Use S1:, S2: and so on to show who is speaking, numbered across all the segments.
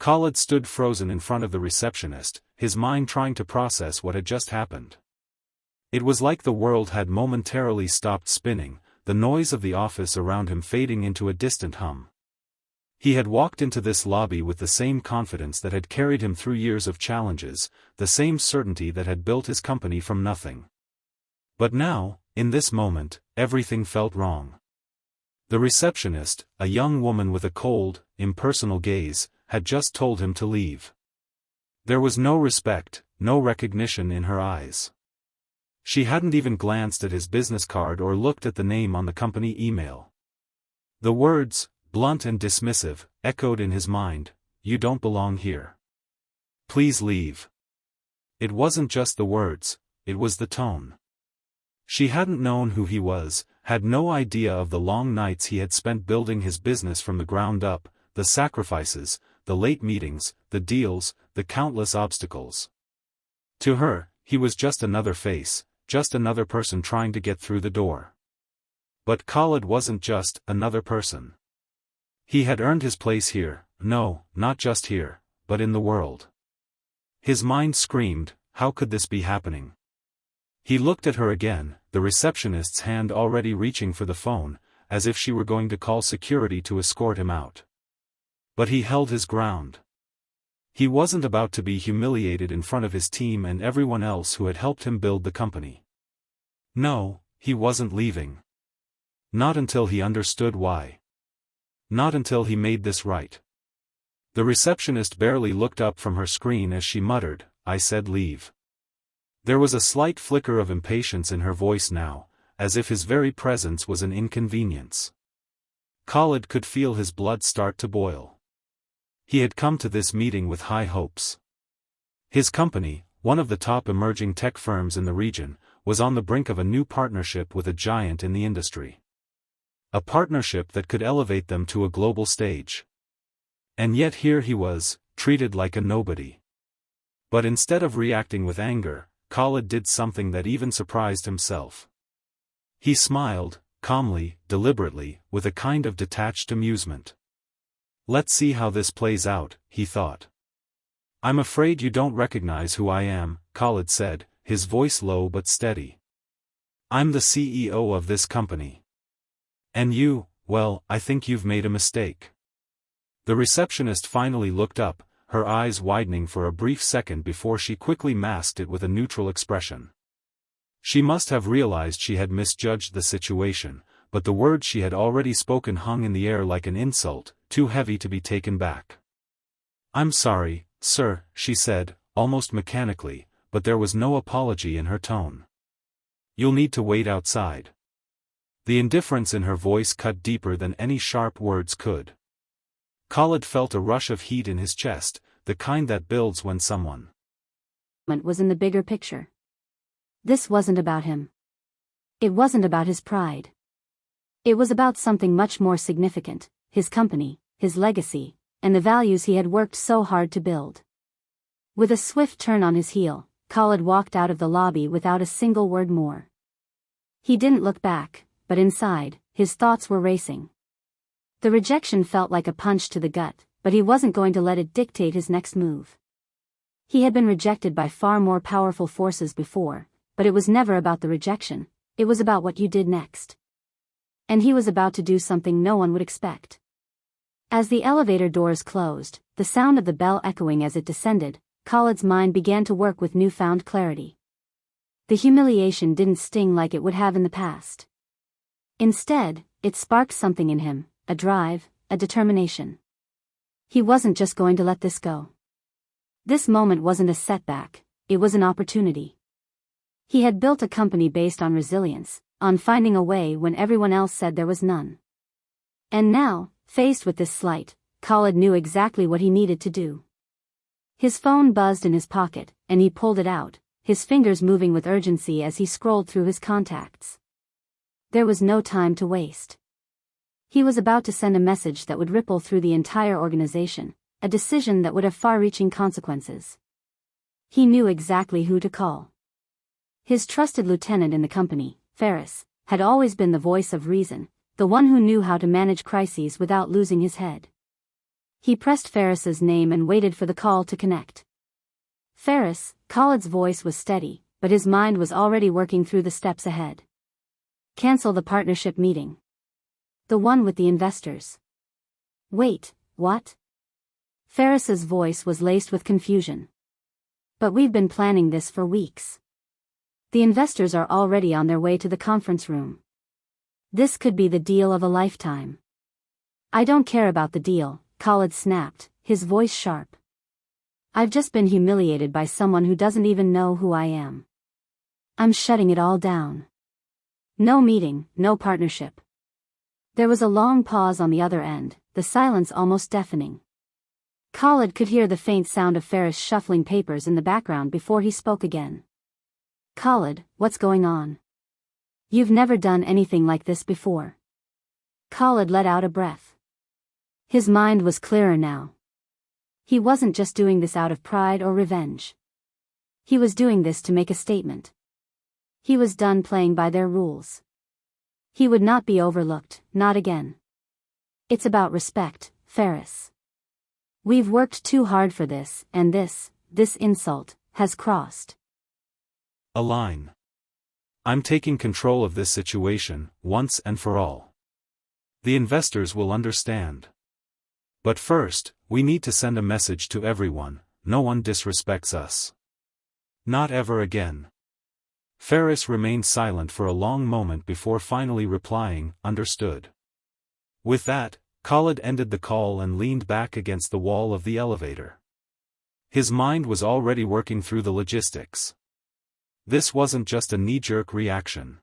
S1: Khalid stood frozen in front of the receptionist, his mind trying to process what had just happened. It was like the world had momentarily stopped spinning, the noise of the office around him fading into a distant hum. He had walked into this lobby with the same confidence that had carried him through years of challenges, the same certainty that had built his company from nothing. But now, in this moment, everything felt wrong. The receptionist, a young woman with a cold, impersonal gaze, had just told him to leave. There was no respect, no recognition in her eyes. She hadn't even glanced at his business card or looked at the name on the company email. The words, blunt and dismissive, echoed in his mind, "You don't belong here. Please leave." It wasn't just the words, it was the tone. She hadn't known who he was, had no idea of the long nights he had spent building his business from the ground up, the sacrifices, the late meetings, the deals, the countless obstacles. To her, he was just another face, just another person trying to get through the door. But Khalid wasn't just another person. He had earned his place here, no, not just here, but in the world. His mind screamed, how could this be happening? He looked at her again, the receptionist's hand already reaching for the phone, as if she were going to call security to escort him out. But he held his ground. He wasn't about to be humiliated in front of his team and everyone else who had helped him build the company. No, he wasn't leaving. Not until he understood why. Not until he made this right. The receptionist barely looked up from her screen as she muttered, "I said leave." There was a slight flicker of impatience in her voice now, as if his very presence was an inconvenience. Khalid could feel his blood start to boil. He had come to this meeting with high hopes. His company, one of the top emerging tech firms in the region, was on the brink of a new partnership with a giant in the industry. A partnership that could elevate them to a global stage. And yet here he was, treated like a nobody. But instead of reacting with anger, Khalid did something that even surprised himself. He smiled, calmly, deliberately, with a kind of detached amusement. "Let's see how this plays out," he thought. "I'm afraid you don't recognize who I am," Khalid said, his voice low but steady. "I'm the CEO of this company. And you, well, I think you've made a mistake." The receptionist finally looked up, her eyes widening for a brief second before she quickly masked it with a neutral expression. She must have realized she had misjudged the situation, but the words she had already spoken hung in the air like an insult, too heavy to be taken back. "I'm sorry, sir," she said, almost mechanically, but there was no apology in her tone. "You'll need to wait outside." The indifference in her voice cut deeper than any sharp words could. Khalid felt a rush of heat in his chest, the kind that builds when someone
S2: was in the bigger picture. This wasn't about him. It wasn't about his pride. It was about something much more significant, his company, his legacy, and the values he had worked so hard to build. With a swift turn on his heel, Khalid walked out of the lobby without a single word more. He didn't look back, but inside, his thoughts were racing. The rejection felt like a punch to the gut, but he wasn't going to let it dictate his next move. He had been rejected by far more powerful forces before, but it was never about the rejection, it was about what you did next. And he was about to do something no one would expect. As the elevator doors closed, the sound of the bell echoing as it descended, Khalid's mind began to work with newfound clarity. The humiliation didn't sting like it would have in the past. Instead, it sparked something in him, a drive, a determination. He wasn't just going to let this go. This moment wasn't a setback, it was an opportunity. He had built a company based on resilience, on finding a way when everyone else said there was none. And now, faced with this slight, Khalid knew exactly what he needed to do. His phone buzzed in his pocket, and he pulled it out, his fingers moving with urgency as he scrolled through his contacts. There was no time to waste. He was about to send a message that would ripple through the entire organization, a decision that would have far-reaching consequences. He knew exactly who to call. His trusted lieutenant in the company, Ferris, had always been the voice of reason, the one who knew how to manage crises without losing his head. He pressed Ferris's name and waited for the call to connect. Ferris, Khalid's voice was steady, but his mind was already working through the steps ahead. Cancel the partnership meeting. The one with the investors. Wait, what? Ferris's voice was laced with confusion. But we've been planning this for weeks. The investors are already on their way to the conference room. This could be the deal of a lifetime. I don't care about the deal, Khalid snapped, his voice sharp. I've just been humiliated by someone who doesn't even know who I am. I'm shutting it all down. No meeting, no partnership. There was a long pause on the other end, the silence almost deafening. Khalid could hear the faint sound of Ferris shuffling papers in the background before he spoke again. Khalid, what's going on? You've never done anything like this before. Khalid let out a breath. His mind was clearer now. He wasn't just doing this out of pride or revenge. He was doing this to make a statement. He was done playing by their rules. He would not be overlooked, not again. It's about respect, Ferris. We've worked too hard for this, and this insult, has crossed
S1: a line. I'm taking control of this situation, once and for all. The investors will understand. But first, we need to send a message to everyone: no one disrespects us. Not ever again. Ferris remained silent for a long moment before finally replying, understood. With that, Khalid ended the call and leaned back against the wall of the elevator. His mind was already working through the logistics. This wasn't just a knee-jerk reaction.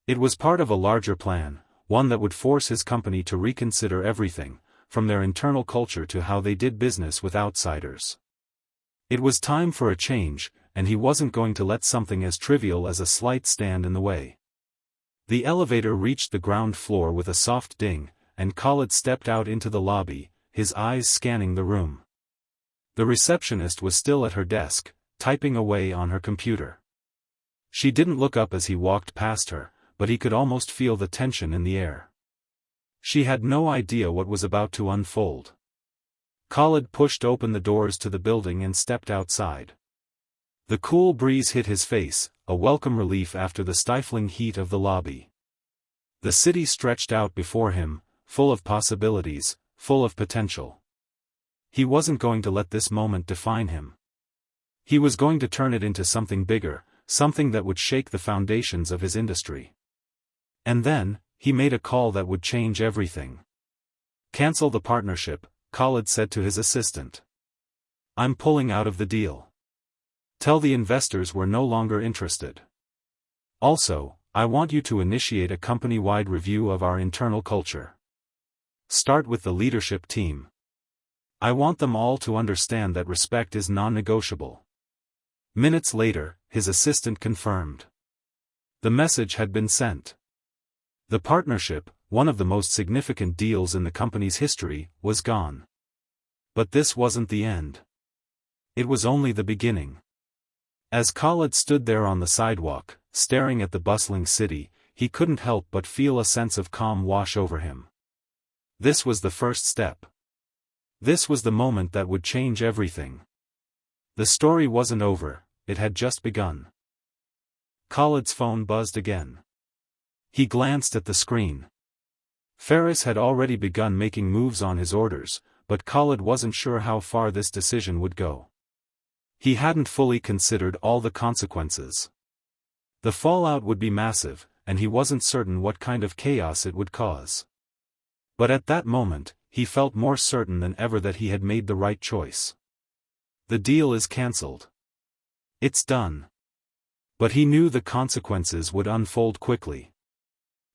S1: It was part of a larger plan, one that would force his company to reconsider everything, from their internal culture to how they did business with outsiders. It was time for a change, and he wasn't going to let something as trivial as a slight stand in the way. The elevator reached the ground floor with a soft ding, and Khalid stepped out into the lobby, his eyes scanning the room. The receptionist was still at her desk, typing away on her computer. She didn't look up as he walked past her, but he could almost feel the tension in the air. She had no idea what was about to unfold. Khalid pushed open the doors to the building and stepped outside. The cool breeze hit his face, a welcome relief after the stifling heat of the lobby. The city stretched out before him, full of possibilities, full of potential. He wasn't going to let this moment define him. He was going to turn it into something bigger, something that would shake the foundations of his industry. And then, he made a call that would change everything. Cancel the partnership, Khalid said to his assistant. I'm pulling out of the deal. Tell the investors we're no longer interested. Also, I want you to initiate a company-wide review of our internal culture. Start with the leadership team. I want them all to understand that respect is non-negotiable. Minutes later, his assistant confirmed. The message had been sent. The partnership, one of the most significant deals in the company's history, was gone. But this wasn't the end. It was only the beginning. As Khalid stood there on the sidewalk, staring at the bustling city, he couldn't help but feel a sense of calm wash over him. This was the first step. This was the moment that would change everything. The story wasn't over, it had just begun. Khalid's phone buzzed again. He glanced at the screen. Ferris had already begun making moves on his orders, but Khalid wasn't sure how far this decision would go. He hadn't fully considered all the consequences. The fallout would be massive, and he wasn't certain what kind of chaos it would cause. But at that moment, he felt more certain than ever that he had made the right choice. The deal is cancelled. It's done. But he knew the consequences would unfold quickly.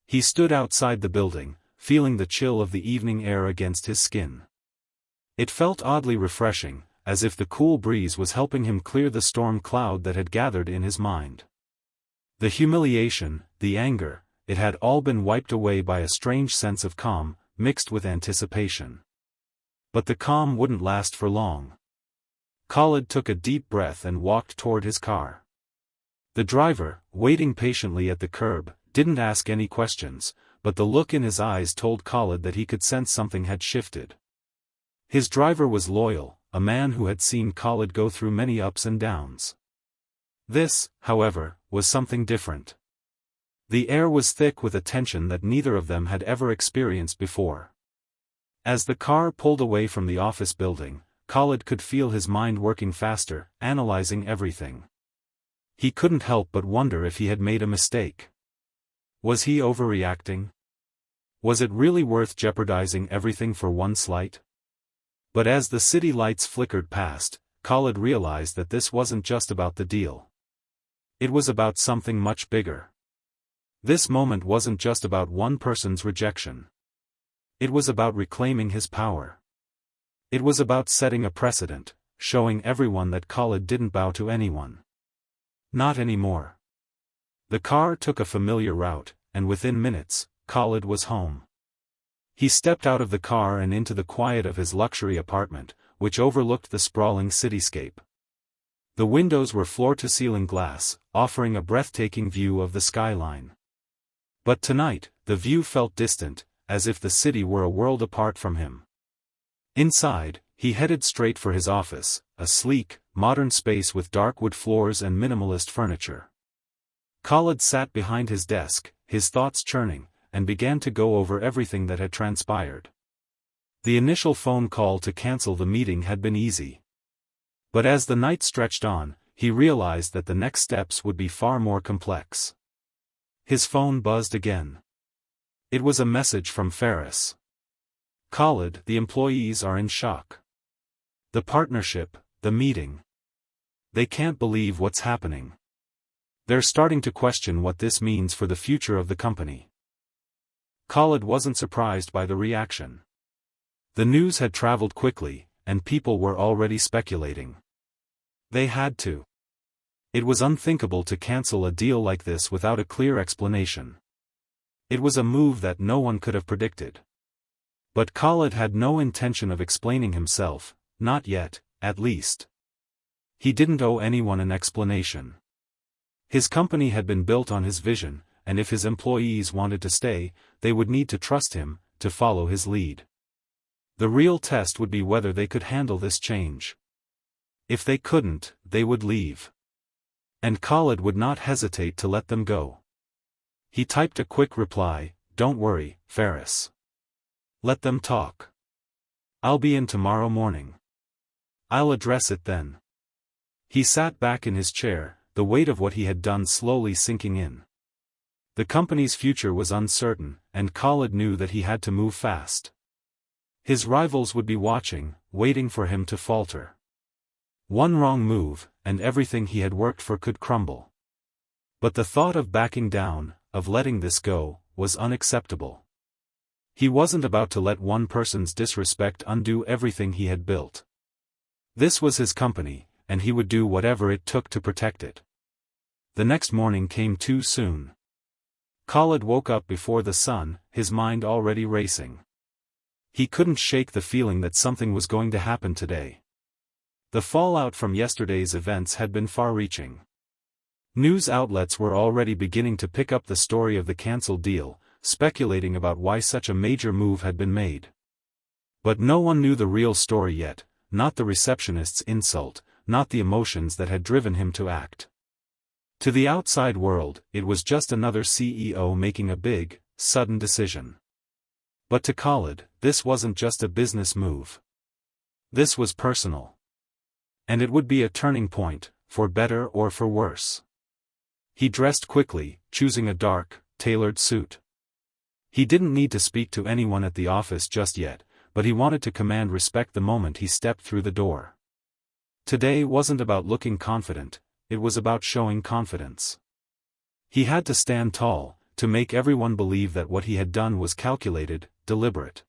S1: He stood outside the building, feeling the chill of the evening air against his skin. It felt oddly refreshing, as if the cool breeze was helping him clear the storm cloud that had gathered in his mind. The humiliation, the anger, it had all been wiped away by a strange sense of calm, mixed with anticipation. But the calm wouldn't last for long. Khalid took a deep breath and walked toward his car. The driver, waiting patiently at the curb, didn't ask any questions, but the look in his eyes told Khalid that he could sense something had shifted. His driver was loyal, a man who had seen Khalid go through many ups and downs. This, however, was something different. The air was thick with a tension that neither of them had ever experienced before. As the car pulled away from the office building, Khalid could feel his mind working faster, analyzing everything. He couldn't help but wonder if he had made a mistake. Was he overreacting? Was it really worth jeopardizing everything for one slight? But as the city lights flickered past, Khalid realized that this wasn't just about the deal. It was about something much bigger. This moment wasn't just about one person's rejection. It was about reclaiming his power. It was about setting a precedent, showing everyone that Khalid didn't bow to anyone. Not anymore. The car took a familiar route, and within minutes, Khalid was home. He stepped out of the car and into the quiet of his luxury apartment, which overlooked the sprawling cityscape. The windows were floor-to-ceiling glass, offering a breathtaking view of the skyline. But tonight, the view felt distant, as if the city were a world apart from him. Inside, he headed straight for his office, a sleek, modern space with dark wood floors and minimalist furniture. Khalid sat behind his desk, his thoughts churning, and began to go over everything that had transpired. The initial phone call to cancel the meeting had been easy. But as the night stretched on, he realized that the next steps would be far more complex. His phone buzzed again. It was a message from Ferris. Khalid, the employees are in shock. The partnership, the meeting. They can't believe what's happening. They're starting to question what this means for the future of the company. Khalid wasn't surprised by the reaction. The news had traveled quickly, and people were already speculating. They had to. It was unthinkable to cancel a deal like this without a clear explanation. It was a move that no one could have predicted. But Khalid had no intention of explaining himself, not yet, at least. He didn't owe anyone an explanation. His company had been built on his vision, and if his employees wanted to stay, they would need to trust him, to follow his lead. The real test would be whether they could handle this change. If they couldn't, they would leave. And Khalid would not hesitate to let them go. He typed a quick reply, "Don't worry, Ferris. Let them talk. I'll be in tomorrow morning. I'll address it then." He sat back in his chair, the weight of what he had done slowly sinking in. The company's future was uncertain, and Khalid knew that he had to move fast. His rivals would be watching, waiting for him to falter. One wrong move, and everything he had worked for could crumble. But the thought of backing down, of letting this go, was unacceptable. He wasn't about to let one person's disrespect undo everything he had built. This was his company, and he would do whatever it took to protect it. The next morning came too soon. Khalid woke up before the sun, his mind already racing. He couldn't shake the feeling that something was going to happen today. The fallout from yesterday's events had been far-reaching. News outlets were already beginning to pick up the story of the cancelled deal, speculating about why such a major move had been made. But no one knew the real story yet, not the receptionist's insult, not the emotions that had driven him to act. To the outside world, it was just another CEO making a big, sudden decision. But to Khalid, this wasn't just a business move. This was personal. And it would be a turning point, for better or for worse. He dressed quickly, choosing a dark, tailored suit. He didn't need to speak to anyone at the office just yet, but he wanted to command respect the moment he stepped through the door. Today wasn't about looking confident, it was about showing confidence. He had to stand tall, to make everyone believe that what he had done was calculated, deliberate.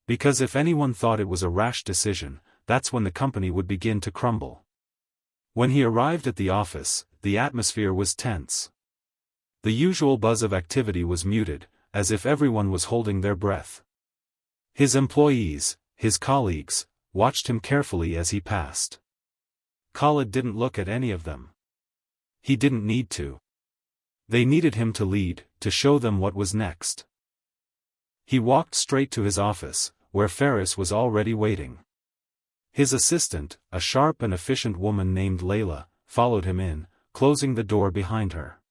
S1: Because if anyone thought it was a rash decision, that's when the company would begin to crumble. When he arrived at the office, the atmosphere was tense. The usual buzz of activity was muted, as if everyone was holding their breath. His employees, his colleagues, watched him carefully as he passed. Khalid didn't look at any of them. He didn't need to. They needed him to lead, to show them what was next. He walked straight to his office, where Ferris was already waiting. His assistant, a sharp and efficient woman named Layla, followed him in, closing the door behind her.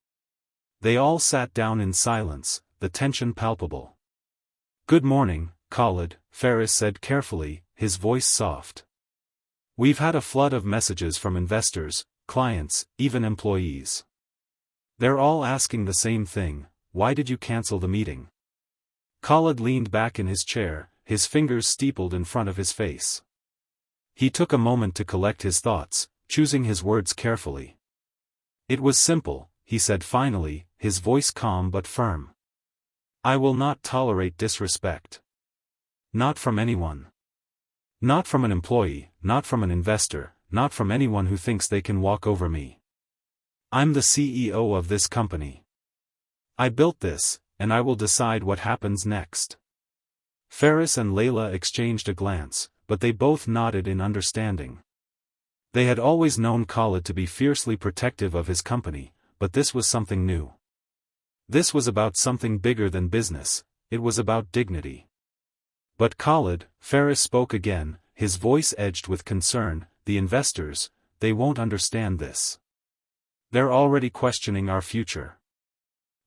S1: They all sat down in silence, the tension palpable. "Good morning, Khalid," Ferris said carefully, his voice soft. "We've had a flood of messages from investors, clients, even employees. They're all asking the same thing: why did you cancel the meeting?" Khalid leaned back in his chair, his fingers steepled in front of his face. He took a moment to collect his thoughts, choosing his words carefully. "It was simple," he said finally, his voice calm but firm. "I will not tolerate disrespect. Not from anyone. Not from an employee, not from an investor, not from anyone who thinks they can walk over me. I'm the CEO of this company. I built this, and I will decide what happens next." Ferris and Layla exchanged a glance, but they both nodded in understanding. They had always known Khalid to be fiercely protective of his company, but this was something new. This was about something bigger than business, it was about dignity. "But Khalid," Ferris spoke again, his voice edged with concern, "the investors, they won't understand this. They're already questioning our future.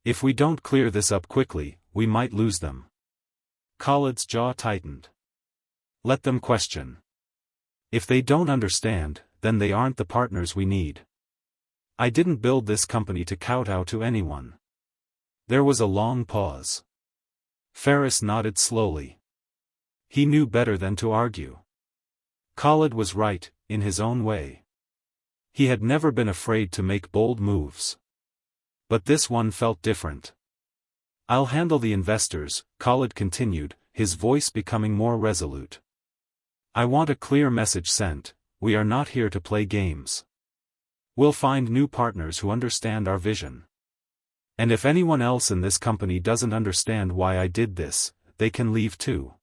S1: If we don't clear this up quickly, we might lose them." Khalid's jaw tightened. "Let them question. If they don't understand, then they aren't the partners we need. I didn't build this company to kowtow to anyone." There was a long pause. Ferris nodded slowly. He knew better than to argue. Khalid was right, in his own way. He had never been afraid to make bold moves. But this one felt different. "I'll handle the investors," Khalid continued, his voice becoming more resolute. "I want a clear message sent: we are not here to play games. We'll find new partners who understand our vision. And if anyone else in this company doesn't understand why I did this, they can leave too."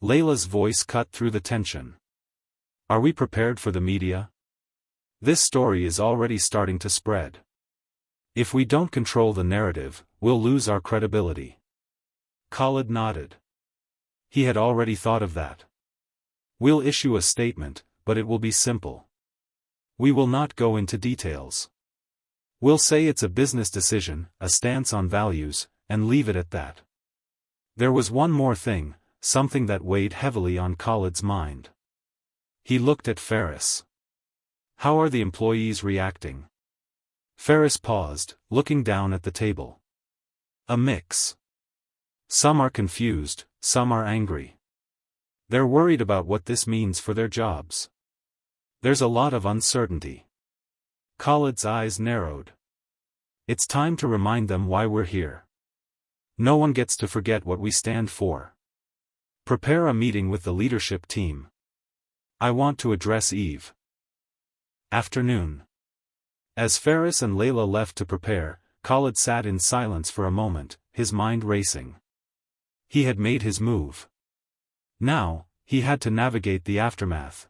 S1: Layla's voice cut through the tension. "Are we prepared for the media? This story is already starting to spread. If we don't control the narrative, we'll lose our credibility." Khalid nodded. He had already thought of that. "We'll issue a statement, but it will be simple. We will not go into details. We'll say it's a business decision, a stance on values, and leave it at that." There was one more thing, something that weighed heavily on Khalid's mind. He looked at Ferris. "How are the employees reacting?" Ferris paused, looking down at the table. "A mix. Some are confused, some are angry. They're worried about what this means for their jobs. There's a lot of uncertainty." Khalid's eyes narrowed. "It's time to remind them why we're here. No one gets to forget what we stand for. Prepare a meeting with the leadership team. I want to address Eve." Afternoon. As Ferris and Layla left to prepare, Khalid sat in silence for a moment, his mind racing. He had made his move. Now, he had to navigate the aftermath.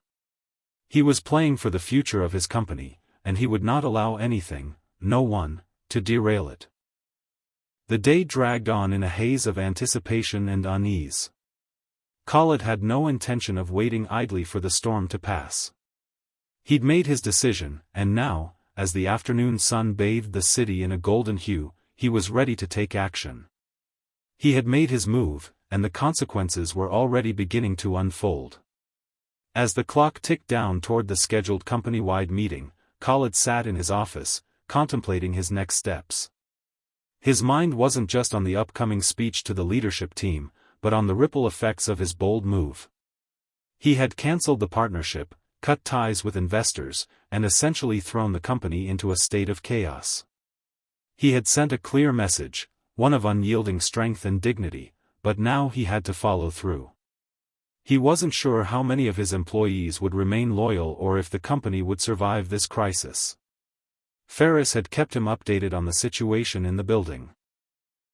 S1: He was playing for the future of his company, and he would not allow anything, no one, to derail it. The day dragged on in a haze of anticipation and unease. Khalid had no intention of waiting idly for the storm to pass. He'd made his decision, and now, as the afternoon sun bathed the city in a golden hue, he was ready to take action. He had made his move, and the consequences were already beginning to unfold. As the clock ticked down toward the scheduled company-wide meeting, Khalid sat in his office, contemplating his next steps. His mind wasn't just on the upcoming speech to the leadership team, but on the ripple effects of his bold move. He had cancelled the partnership, cut ties with investors, and essentially thrown the company into a state of chaos. He had sent a clear message, one of unyielding strength and dignity, but now he had to follow through. He wasn't sure how many of his employees would remain loyal or if the company would survive this crisis. Ferris had kept him updated on the situation in the building.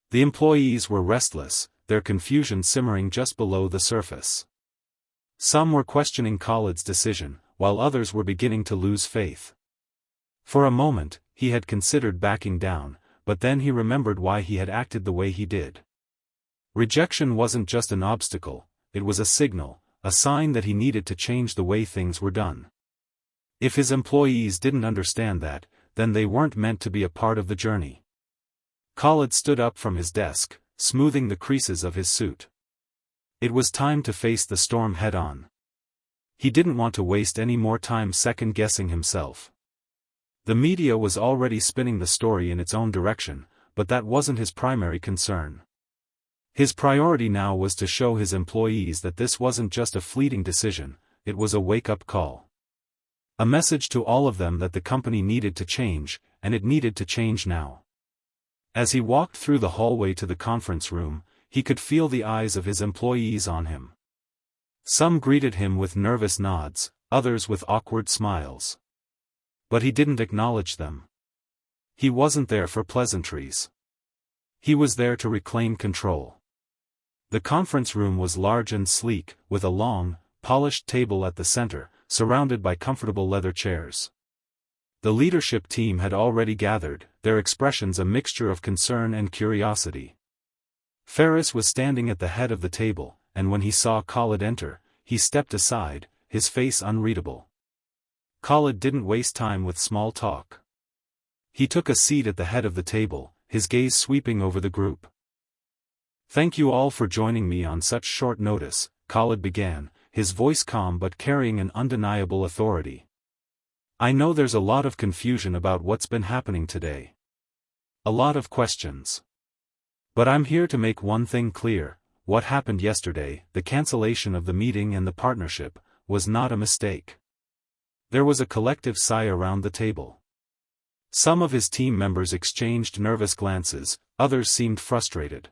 S1: The employees were restless, their confusion simmering just below the surface. Some were questioning Khalid's decision, while others were beginning to lose faith. For a moment, he had considered backing down, but then he remembered why he had acted the way he did. Rejection wasn't just an obstacle, it was a signal, a sign that he needed to change the way things were done. If his employees didn't understand that, then they weren't meant to be a part of the journey. Khalid stood up from his desk, smoothing the creases of his suit. It was time to face the storm head-on. He didn't want to waste any more time second-guessing himself. The media was already spinning the story in its own direction, but that wasn't his primary concern. His priority now was to show his employees that this wasn't just a fleeting decision, it was a wake-up call. A message to all of them that the company needed to change, and it needed to change now. As he walked through the hallway to the conference room, he could feel the eyes of his employees on him. Some greeted him with nervous nods, others with awkward smiles. But he didn't acknowledge them. He wasn't there for pleasantries. He was there to reclaim control. The conference room was large and sleek, with a long, polished table at the center, surrounded by comfortable leather chairs. The leadership team had already gathered, their expressions a mixture of concern and curiosity. Ferris was standing at the head of the table, and when he saw Khalid enter, he stepped aside, his face unreadable. Khalid didn't waste time with small talk. He took a seat at the head of the table, his gaze sweeping over the group. "Thank you all for joining me on such short notice," Khalid began, his voice calm but carrying an undeniable authority. "I know there's a lot of confusion about what's been happening today. A lot of questions. But I'm here to make one thing clear: what happened yesterday, the cancellation of the meeting and the partnership, was not a mistake." There was a collective sigh around the table. Some of his team members exchanged nervous glances, others seemed frustrated.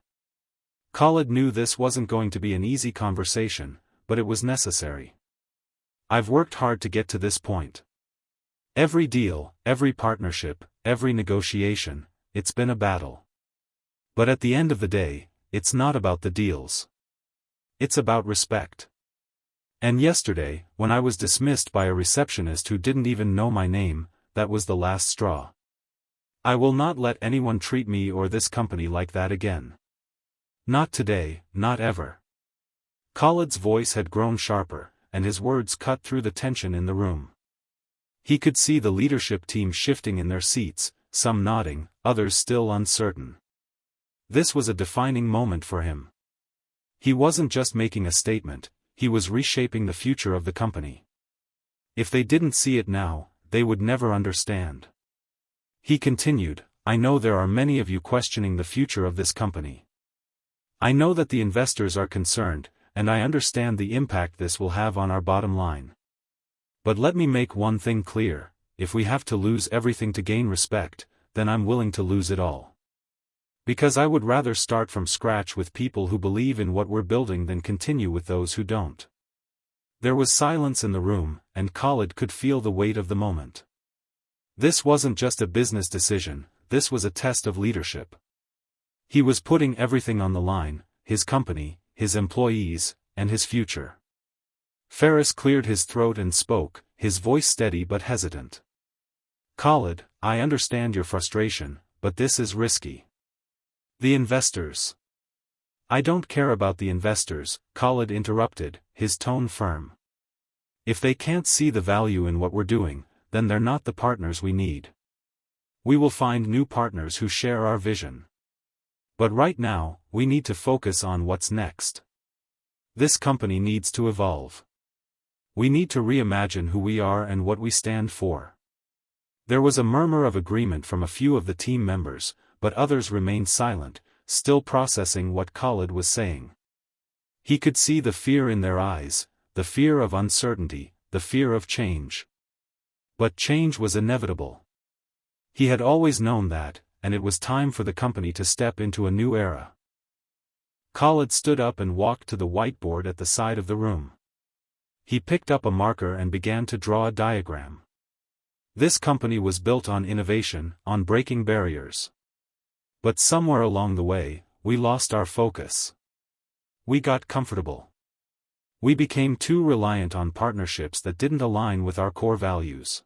S1: Khalid knew this wasn't going to be an easy conversation, but it was necessary. "I've worked hard to get to this point. Every deal, every partnership, every negotiation, it's been a battle. But at the end of the day, it's not about the deals. It's about respect. And yesterday, when I was dismissed by a receptionist who didn't even know my name, that was the last straw. I will not let anyone treat me or this company like that again. Not today, not ever." Khalid's voice had grown sharper, and his words cut through the tension in the room. He could see the leadership team shifting in their seats, some nodding, others still uncertain. This was a defining moment for him. He wasn't just making a statement, he was reshaping the future of the company. If they didn't see it now, they would never understand. He continued, "I know there are many of you questioning the future of this company. I know that the investors are concerned, and I understand the impact this will have on our bottom line. But let me make one thing clear: if we have to lose everything to gain respect, then I'm willing to lose it all. Because I would rather start from scratch with people who believe in what we're building than continue with those who don't." There was silence in the room, and Khalid could feel the weight of the moment. This wasn't just a business decision, this was a test of leadership. He was putting everything on the line: his company, his employees, and his future. Ferris cleared his throat and spoke, his voice steady but hesitant. "Khalid, I understand your frustration, but this is risky. The investors—" "I don't care about the investors," Khalid interrupted, his tone firm. "If they can't see the value in what we're doing, then they're not the partners we need. We will find new partners who share our vision. But right now, we need to focus on what's next. This company needs to evolve. We need to reimagine who we are and what we stand for." There was a murmur of agreement from a few of the team members, but others remained silent, still processing what Khalid was saying. He could see the fear in their eyes, the fear of uncertainty, the fear of change. But change was inevitable. He had always known that, and it was time for the company to step into a new era. Khalid stood up and walked to the whiteboard at the side of the room. He picked up a marker and began to draw a diagram. This company was built on innovation, on breaking barriers. But somewhere along the way, we lost our focus. We got comfortable. We became too reliant on partnerships that didn't align with our core values.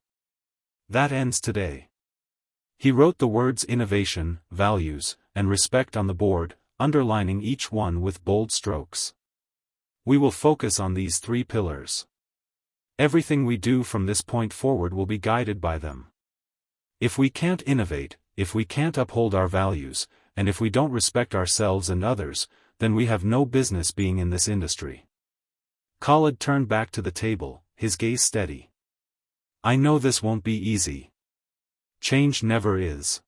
S1: That ends today. He wrote the words innovation, values, and respect on the board, underlining each one with bold strokes. We will focus on these 3 pillars. Everything we do from this point forward will be guided by them. If we can't innovate, if we can't uphold our values, and if we don't respect ourselves and others, then we have no business being in this industry. Khalid turned back to the table, his gaze steady. I know this won't be easy. Change never is.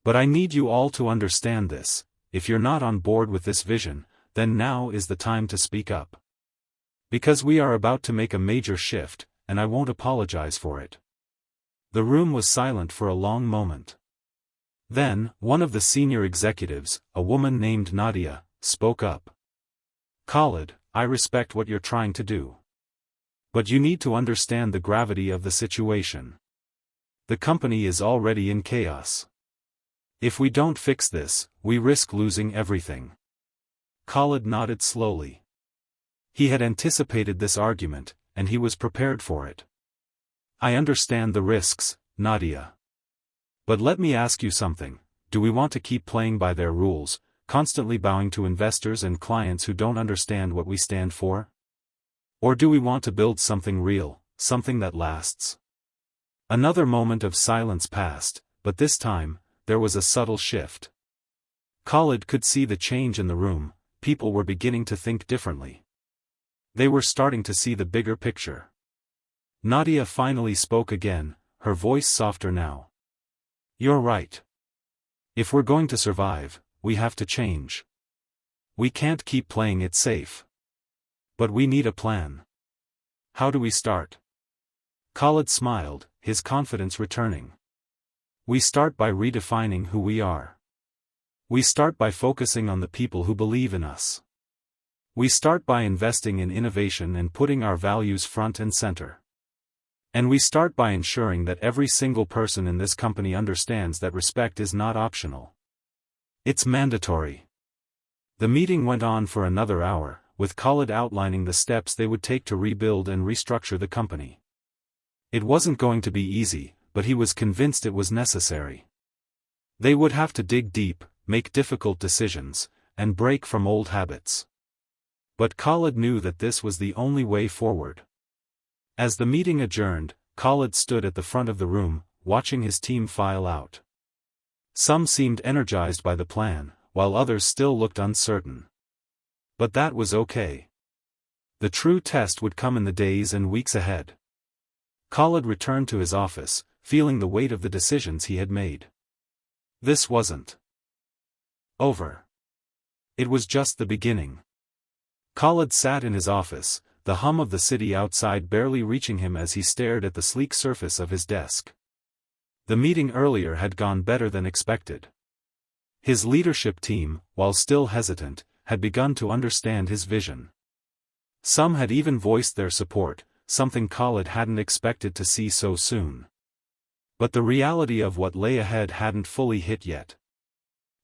S1: But I need you all to understand this. If you're not on board with this vision, then now is the time to speak up. Because we are about to make a major shift, and I won't apologize for it. The room was silent for a long moment. Then, one of the senior executives, a woman named Nadia, spoke up. Khalid, I respect what you're trying to do. But you need to understand the gravity of the situation. The company is already in chaos. If we don't fix this, we risk losing everything. Khalid nodded slowly. He had anticipated this argument, and he was prepared for it. I understand the risks, Nadia. But let me ask you something, do we want to keep playing by their rules, constantly bowing to investors and clients who don't understand what we stand for? Or do we want to build something real, something that lasts? Another moment of silence passed, but this time, there was a subtle shift. Khalid could see the change in the room. People were beginning to think differently. They were starting to see the bigger picture. Nadia finally spoke again, her voice softer now. You're right. If we're going to survive, we have to change. We can't keep playing it safe. But we need a plan. How do we start? Khalid smiled, his confidence returning. We start by redefining who we are. We start by focusing on the people who believe in us. We start by investing in innovation and putting our values front and center. And we start by ensuring that every single person in this company understands that respect is not optional. It's mandatory. The meeting went on for another hour, with Khalid outlining the steps they would take to rebuild and restructure the company. It wasn't going to be easy, but he was convinced it was necessary. They would have to dig deep, make difficult decisions, and break from old habits. But Khalid knew that this was the only way forward. As the meeting adjourned, Khalid stood at the front of the room, watching his team file out. Some seemed energized by the plan, while others still looked uncertain. But that was okay. The true test would come in the days and weeks ahead. Khalid returned to his office, feeling the weight of the decisions he had made. This wasn't over. It was just the beginning. Khalid sat in his office, the hum of the city outside barely reaching him as he stared at the sleek surface of his desk. The meeting earlier had gone better than expected. His leadership team, while still hesitant, had begun to understand his vision. Some had even voiced their support, something Khalid hadn't expected to see so soon. But the reality of what lay ahead hadn't fully hit yet.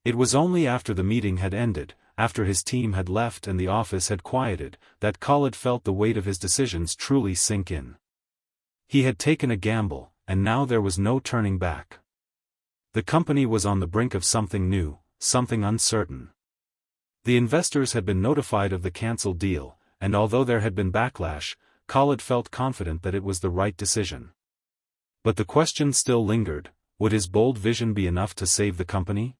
S1: It was only after the meeting had ended, after his team had left and the office had quieted, that Khalid felt the weight of his decisions truly sink in. He had taken a gamble, and now there was no turning back. The company was on the brink of something new, something uncertain. The investors had been notified of the cancelled deal, and although there had been backlash, Khalid felt confident that it was the right decision. But the question still lingered, would his bold vision be enough to save the company?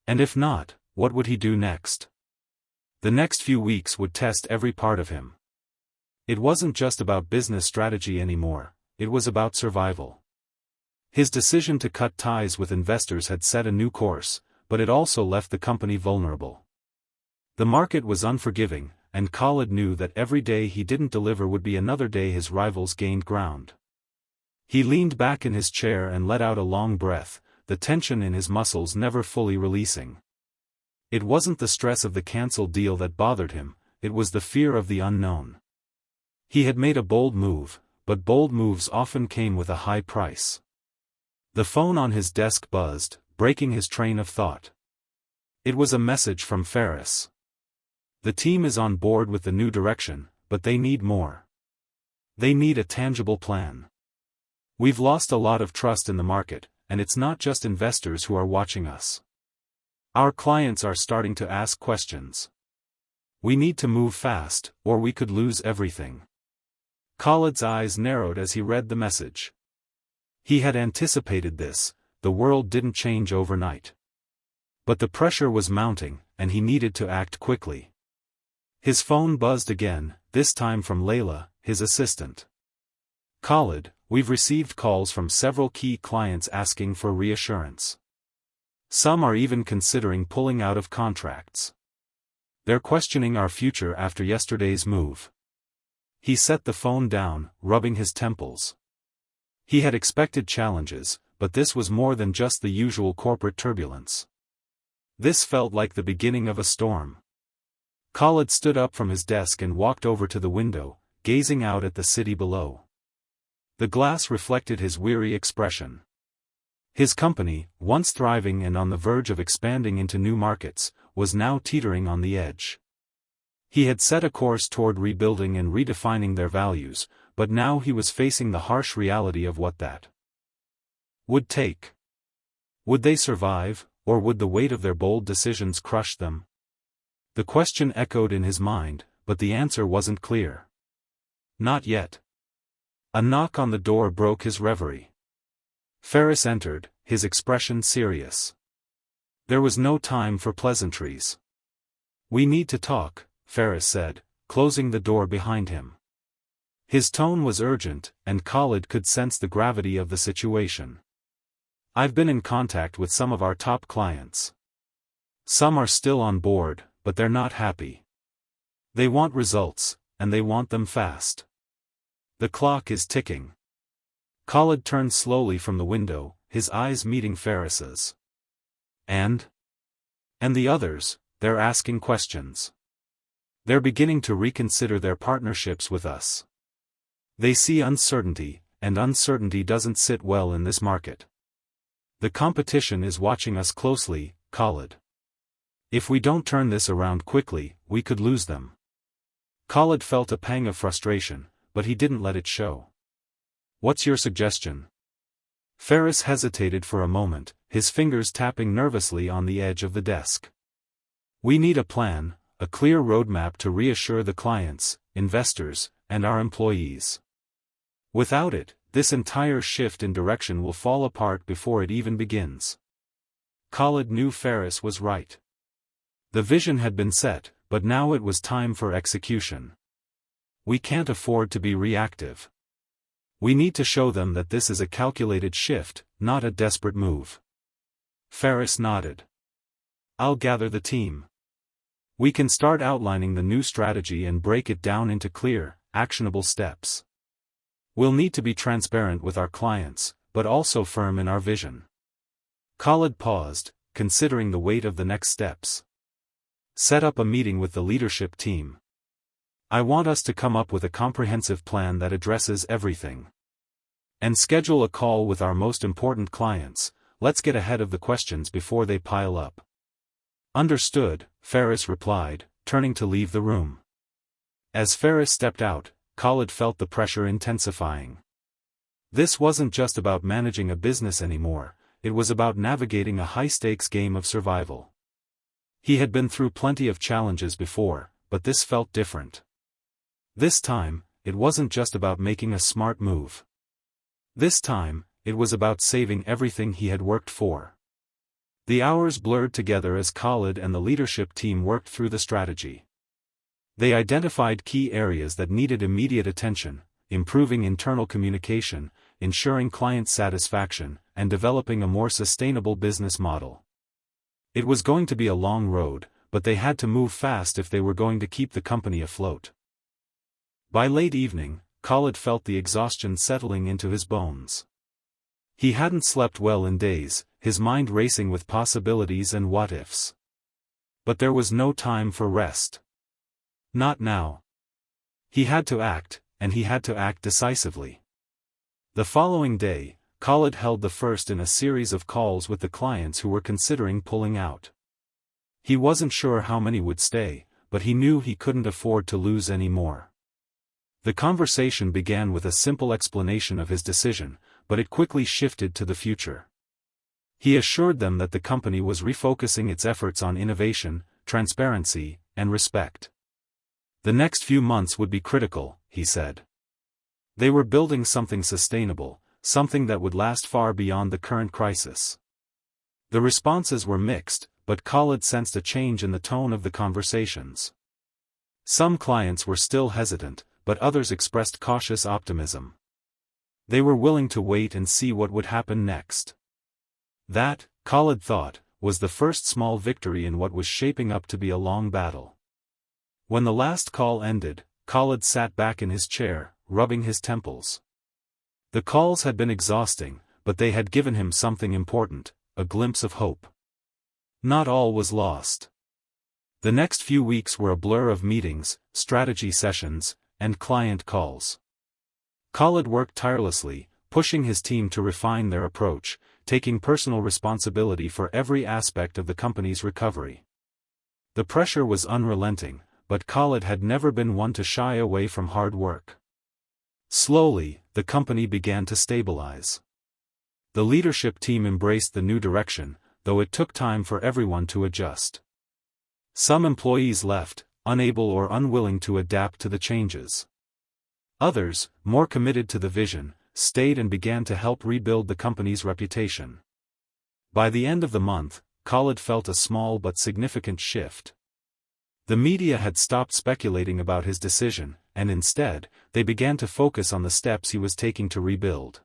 S1: And if not, what would he do next? The next few weeks would test every part of him. It wasn't just about business strategy anymore, it was about survival. His decision to cut ties with investors had set a new course, but it also left the company vulnerable. The market was unforgiving, and Khalid knew that every day he didn't deliver would be another day his rivals gained ground. He leaned back in his chair and let out a long breath, the tension in his muscles never fully releasing. It wasn't the stress of the cancelled deal that bothered him, it was the fear of the unknown. He had made a bold move, but bold moves often came with a high price. The phone on his desk buzzed, breaking his train of thought. It was a message from Ferris. The team is on board with the new direction, but they need more. They need a tangible plan. We've lost a lot of trust in the market, and it's not just investors who are watching us. Our clients are starting to ask questions. We need to move fast, or we could lose everything. Khalid's eyes narrowed as he read the message. He had anticipated this, the world didn't change overnight. But the pressure was mounting, and he needed to act quickly. His phone buzzed again, this time from Layla, his assistant. Khalid, we've received calls from several key clients asking for reassurance. Some are even considering pulling out of contracts. They're questioning our future after yesterday's move. He set the phone down, rubbing his temples. He had expected challenges, but this was more than just the usual corporate turbulence. This felt like the beginning of a storm. Khalid stood up from his desk and walked over to the window, gazing out at the city below. The glass reflected his weary expression. His company, once thriving and on the verge of expanding into new markets, was now teetering on the edge. He had set a course toward rebuilding and redefining their values, but now he was facing the harsh reality of what that would take. Would they survive, or would the weight of their bold decisions crush them? The question echoed in his mind, but the answer wasn't clear. Not yet. A knock on the door broke his reverie. Ferris entered, his expression serious. There was no time for pleasantries. We need to talk, Ferris said, closing the door behind him. His tone was urgent, and Khalid could sense the gravity of the situation. I've been in contact with some of our top clients. Some are still on board, but they're not happy. They want results, and they want them fast. The clock is ticking. Khalid turned slowly from the window, his eyes meeting Ferris's. And the others, they're asking questions. They're beginning to reconsider their partnerships with us. They see uncertainty, and uncertainty doesn't sit well in this market. The competition is watching us closely, Khalid. If we don't turn this around quickly, we could lose them. Khalid felt a pang of frustration, but he didn't let it show. What's your suggestion? Ferris hesitated for a moment, his fingers tapping nervously on the edge of the desk. We need a plan, a clear roadmap to reassure the clients, investors, and our employees. Without it, this entire shift in direction will fall apart before it even begins. Khalid knew Ferris was right. The vision had been set, but now it was time for execution. We can't afford to be reactive. We need to show them that this is a calculated shift, not a desperate move. Ferris nodded. I'll gather the team. We can start outlining the new strategy and break it down into clear, actionable steps. We'll need to be transparent with our clients, but also firm in our vision. Khalid paused, considering the weight of the next steps. Set up a meeting with the leadership team. I want us to come up with a comprehensive plan that addresses everything. And schedule a call with our most important clients. Let's get ahead of the questions before they pile up. Understood, Ferris replied, turning to leave the room. As Ferris stepped out, Khalid felt the pressure intensifying. This wasn't just about managing a business anymore, it was about navigating a high-stakes game of survival. He had been through plenty of challenges before, but this felt different. This time, it wasn't just about making a smart move. This time, it was about saving everything he had worked for. The hours blurred together as Khalid and the leadership team worked through the strategy. They identified key areas that needed immediate attention, improving internal communication, ensuring client satisfaction, and developing a more sustainable business model. It was going to be a long road, but they had to move fast if they were going to keep the company afloat. By late evening, Khalid felt the exhaustion settling into his bones. He hadn't slept well in days, his mind racing with possibilities and what-ifs. But there was no time for rest. Not now. He had to act, and he had to act decisively. The following day, Khalid held the first in a series of calls with the clients who were considering pulling out. He wasn't sure how many would stay, but he knew he couldn't afford to lose any more. The conversation began with a simple explanation of his decision, but it quickly shifted to the future. He assured them that the company was refocusing its efforts on innovation, transparency, and respect. The next few months would be critical, he said. They were building something sustainable, something that would last far beyond the current crisis. The responses were mixed, but Khalid sensed a change in the tone of the conversations. Some clients were still hesitant, but others expressed cautious optimism. They were willing to wait and see what would happen next. That, Khalid thought, was the first small victory in what was shaping up to be a long battle. When the last call ended, Khalid sat back in his chair, rubbing his temples. The calls had been exhausting, but they had given him something important, a glimpse of hope. Not all was lost. The next few weeks were a blur of meetings, strategy sessions, and client calls. Khalid worked tirelessly, pushing his team to refine their approach, taking personal responsibility for every aspect of the company's recovery. The pressure was unrelenting, but Khalid had never been one to shy away from hard work. Slowly, the company began to stabilize. The leadership team embraced the new direction, though it took time for everyone to adjust. Some employees left, unable or unwilling to adapt to the changes. Others, more committed to the vision, stayed and began to help rebuild the company's reputation. By the end of the month, Khalid felt a small but significant shift. The media had stopped speculating about his decision, and instead, they began to focus on the steps he was taking to rebuild.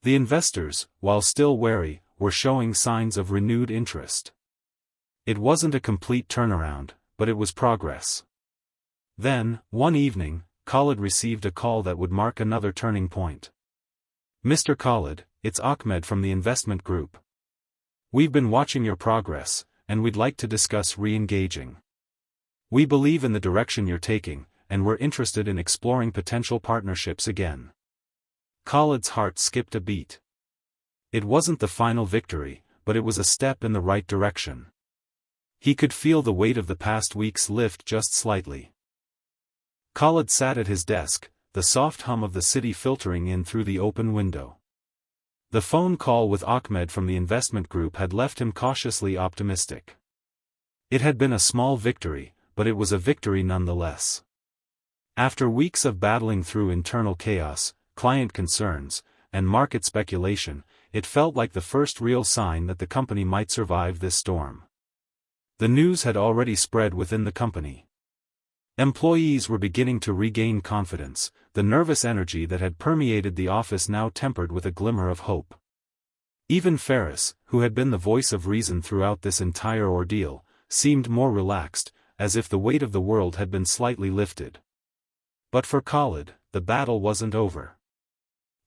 S1: The investors, while still wary, were showing signs of renewed interest. It wasn't a complete turnaround, but it was progress. Then, one evening, Khalid received a call that would mark another turning point. "Mr. Khalid, it's Ahmed from the investment group. We've been watching your progress, and we'd like to discuss re-engaging. We believe in the direction you're taking, and we're interested in exploring potential partnerships again." Khalid's heart skipped a beat. It wasn't the final victory, but it was a step in the right direction. He could feel the weight of the past weeks lift just slightly. Khalid sat at his desk, the soft hum of the city filtering in through the open window. The phone call with Ahmed from the investment group had left him cautiously optimistic. It had been a small victory, but it was a victory nonetheless. After weeks of battling through internal chaos, client concerns, and market speculation, it felt like the first real sign that the company might survive this storm. The news had already spread within the company. Employees were beginning to regain confidence, the nervous energy that had permeated the office now tempered with a glimmer of hope. Even Ferris, who had been the voice of reason throughout this entire ordeal, seemed more relaxed, as if the weight of the world had been slightly lifted. But for Khalid, the battle wasn't over.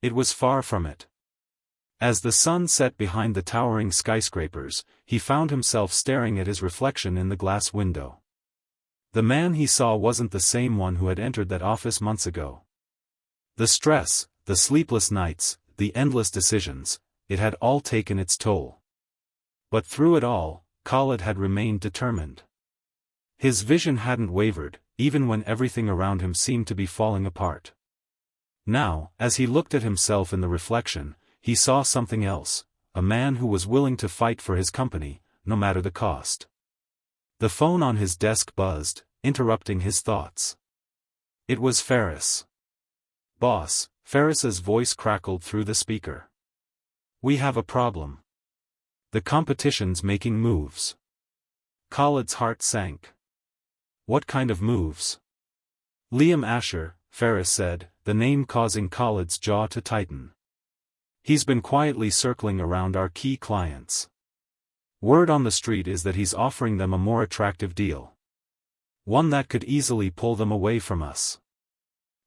S1: It was far from it. As the sun set behind the towering skyscrapers, he found himself staring at his reflection in the glass window. The man he saw wasn't the same one who had entered that office months ago. The stress, the sleepless nights, the endless decisions, it had all taken its toll. But through it all, Khalid had remained determined. His vision hadn't wavered, even when everything around him seemed to be falling apart. Now, as he looked at himself in the reflection, he saw something else, a man who was willing to fight for his company, no matter the cost. The phone on his desk buzzed, interrupting his thoughts. It was Ferris. "Boss," Ferris's voice crackled through the speaker. "We have a problem. The competition's making moves." Khalid's heart sank. "What kind of moves?" "Liam Asher," Ferris said, the name causing Khalid's jaw to tighten. "He's been quietly circling around our key clients. Word on the street is that he's offering them a more attractive deal. One that could easily pull them away from us."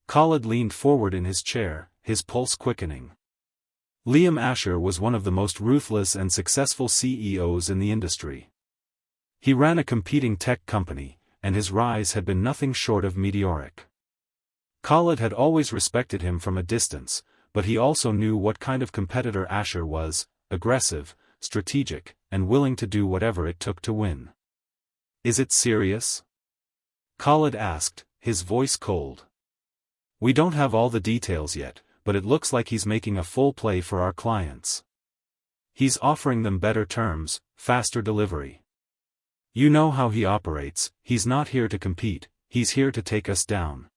S1: Khalid leaned forward in his chair, his pulse quickening. Liam Asher was one of the most ruthless and successful CEOs in the industry. He ran a competing tech company, and his rise had been nothing short of meteoric. Khalid had always respected him from a distance, but he also knew what kind of competitor Asher was: aggressive, strategic, and willing to do whatever it took to win. "Is it serious?" Khalid asked, his voice cold. "We don't have all the details yet, but it looks like he's making a full play for our clients. He's offering them better terms, faster delivery. You know how he operates, he's not here to compete, he's here to take us down.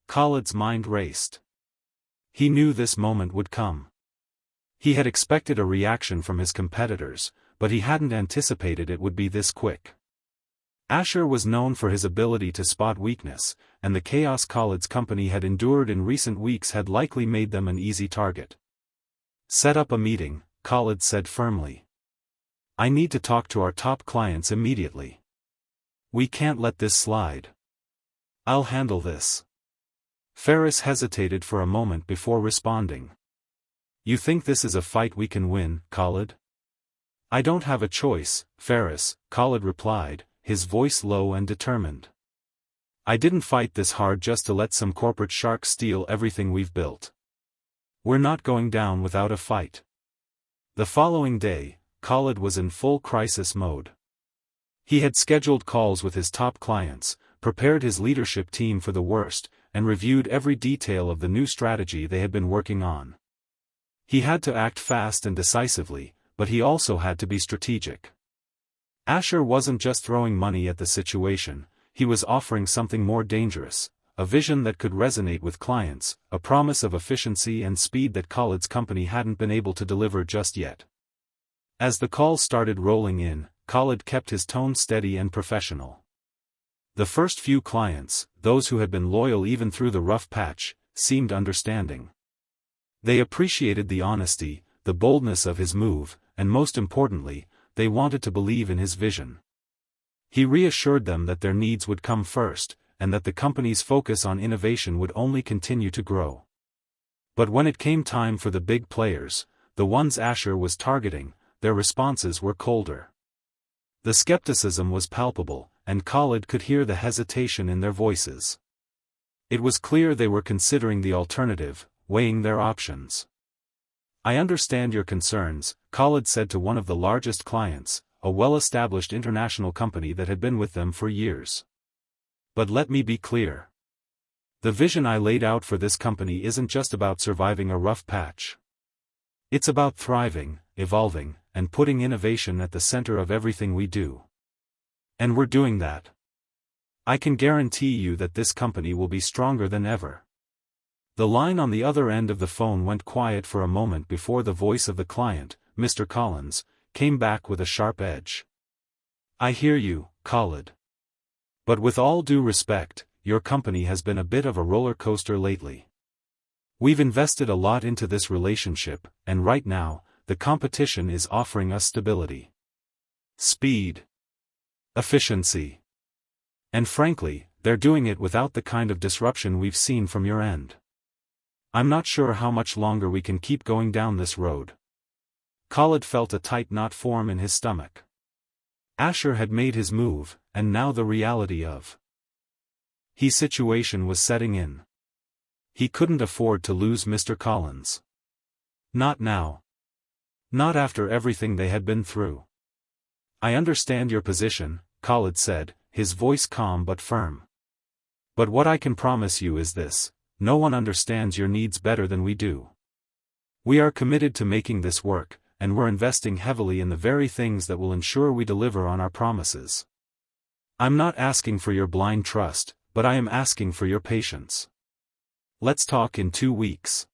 S1: Khalid's mind raced. He knew this moment would come. He had expected a reaction from his competitors, but he hadn't anticipated it would be this quick. Asher was known for his ability to spot weakness, and the chaos Khalid's company had endured in recent weeks had likely made them an easy target. "Set up a meeting," Khalid said firmly. "I need to talk to our top clients immediately. We can't let this slide." "I'll handle this." Ferris hesitated for a moment before responding. "You think this is a fight we can win, Khalid?" "I don't have a choice, Ferris," Khalid replied, his voice low and determined. "I didn't fight this hard just to let some corporate shark steal everything we've built. We're not going down without a fight." The following day, Khalid was in full crisis mode. He had scheduled calls with his top clients, prepared his leadership team for the worst, and reviewed every detail of the new strategy they had been working on. He had to act fast and decisively, but he also had to be strategic. Asher wasn't just throwing money at the situation, he was offering something more dangerous, a vision that could resonate with clients, a promise of efficiency and speed that Khalid's company hadn't been able to deliver just yet. As the calls started rolling in, Khalid kept his tone steady and professional. The first few clients, those who had been loyal even through the rough patch, seemed understanding. They appreciated the honesty, the boldness of his move, and most importantly, they wanted to believe in his vision. He reassured them that their needs would come first, and that the company's focus on innovation would only continue to grow. But when it came time for the big players, the ones Asher was targeting, their responses were colder. The skepticism was palpable, and Khalid could hear the hesitation in their voices. It was clear they were considering the alternative, weighing their options. "I understand your concerns," Khalid said to one of the largest clients, a well-established international company that had been with them for years. "But let me be clear. The vision I laid out for this company isn't just about surviving a rough patch. It's about thriving, evolving, and putting innovation at the center of everything we do. And we're doing that. I can guarantee you that this company will be stronger than ever." The line on the other end of the phone went quiet for a moment before the voice of the client, Mr. Collins, came back with a sharp edge. "I hear you, Khalid. But with all due respect, your company has been a bit of a roller coaster lately. We've invested a lot into this relationship, and right now, the competition is offering us stability, speed, efficiency. And frankly, they're doing it without the kind of disruption we've seen from your end. I'm not sure how much longer we can keep going down this road." Khalid felt a tight knot form in his stomach. Asher had made his move, and now the reality of his situation was setting in. He couldn't afford to lose Mr. Collins. Not now. Not after everything they had been through. "I understand your position," Khalid said, his voice calm but firm. "But what I can promise you is this: no one understands your needs better than we do. We are committed to making this work, and we're investing heavily in the very things that will ensure we deliver on our promises. I'm not asking for your blind trust, but I am asking for your patience. Let's talk in 2 weeks.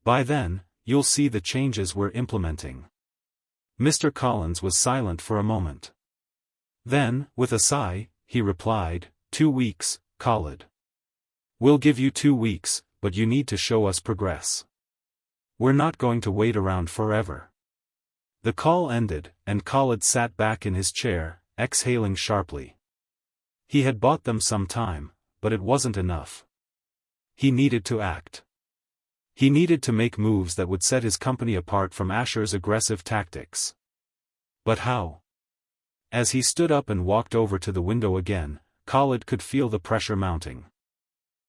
S1: By then, you'll see the changes we're implementing." Mr. Collins was silent for a moment. Then, with a sigh, he replied, 2 weeks, Khalid. We'll give you 2 weeks, but you need to show us progress. We're not going to wait around forever." The call ended, and Khalid sat back in his chair, exhaling sharply. He had bought them some time, but it wasn't enough. He needed to act. He needed to make moves that would set his company apart from Asher's aggressive tactics. But how? As he stood up and walked over to the window again, Khalid could feel the pressure mounting.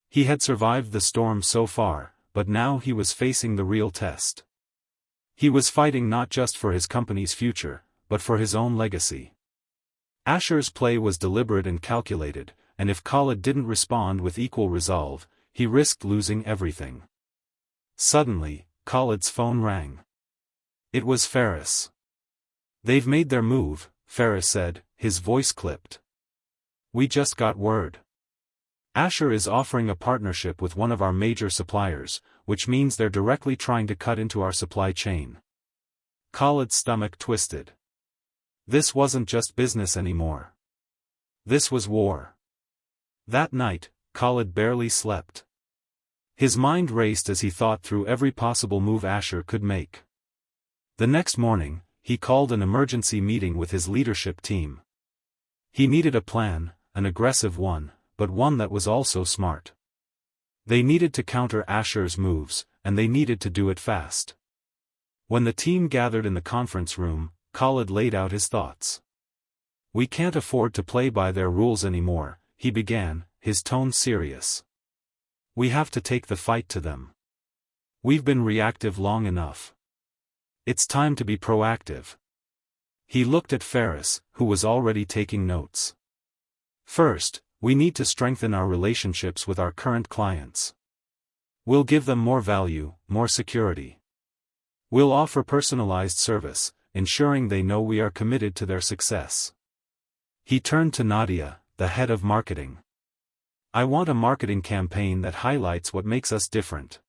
S1: He had survived the storm so far, but now he was facing the real test. He was fighting not just for his company's future, but for his own legacy. Asher's play was deliberate and calculated, and if Khalid didn't respond with equal resolve, he risked losing everything. Suddenly, Khalid's phone rang. It was Ferris. "They've made their move," Ferris said, his voice clipped. We just got word. Asher is offering a partnership with one of our major suppliers, which means they're directly trying to cut into our supply chain. Khalid's stomach twisted. This wasn't just business anymore. This was war. That night, Khalid barely slept. His mind raced as he thought through every possible move Asher could make. The next morning, he called an emergency meeting with his leadership team. He needed a plan, an aggressive one, but one that was also smart. They needed to counter Asher's moves, and they needed to do it fast. When the team gathered in the conference room, Khalid laid out his thoughts. "We can't afford to play by their rules anymore," he began, his tone serious. "We have to take the fight to them. We've been reactive long enough. It's time to be proactive." He looked at Ferris, who was already taking notes. "First, we need to strengthen our relationships with our current clients. We'll give them more value, more security. We'll offer personalized service, ensuring they know we are committed to their success." He turned to Nadia, the head of marketing. "I want a marketing campaign that highlights what makes us different.